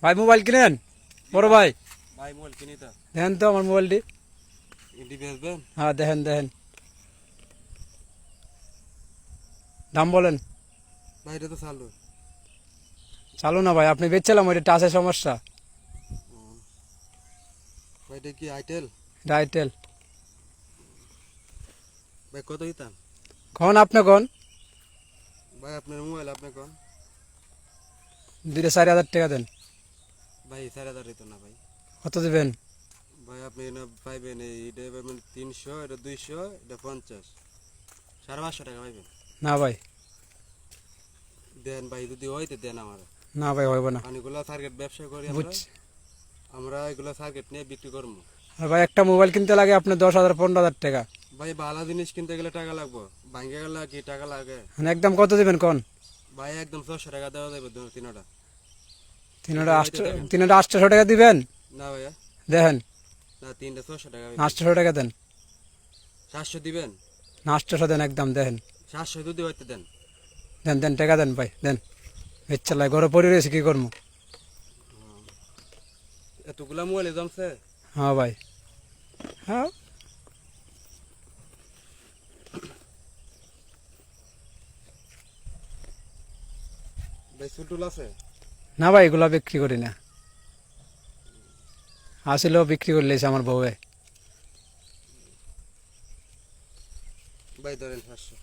ভাই মোবাইল কিনেন বড় ভাই? ভাই মোবাইল কিনি তো। দেখেন তো আমার মোবাইলটি। এটি বেচবেন? হ্যাঁ দেখেন দেখেন, দাম বলেন। ভাই এটা তো চালু। চালু না ভাই, আপনি বেচছিলাম ওইটা টাচের সমস্যা। ভাই এটা কি আইটেল? রাইটেল। ভাই কত দিতাম? কখন আপনি কোন ভাই আপনার মোবাইল আপনি কোন? 2-4 হাজার টাকা দেন। ভাই 4000 দিত না ভাই। কত দিবেন? ভাই আপনি না পাইবেন এইটা পাইবেন 300, এটা 200, এটা 50, 550 টাকা পাইবেন। না ভাই, দেন ভাই যদি হয় তো দেন আমার। না ভাই হইব না। অনেকগুলা টার্গেট ব্যবসা করি আমরা। বুঝছি। আমরা এগুলা টার্গেট নিয়ে বিক্রি করবো। আর ভাই একটা মোবাইল কিনতে লাগে আপনার 10,000-15,000 টাকা। ভাই ভালো জিনিস কিনতে গেলে টাকা লাগবে, ভাঙ্গে গেলে কি টাকা লাগে? মানে একদম কত দিবেন কোন? ভাই একদম 600 টাকা দেওয়া যাবে তিনোটা। তিনটা 800 টাকা দিবেন? না ভাইয়া, দেখেন না তিনটা 600 টাকা। 800 টাকা দেন। 700 দিবেন? না 800 দেন একদম, দেখেন 700 যদি হইতে দেন। দেন দেন টাকা দেন ভাই দেন। বেচালাই ঘরে পড়ে রয়েছে, কি করবো? এতগুলা মোবাইলে জমছে। হ্যাঁ ভাই, হ্যাঁ। ভাই সুটুল আছে? না ভাই এগুলা বিক্রি করি না, আসলেও বিক্রি করে লেছে আমার বউয়ে। ভাই ধরেন 700।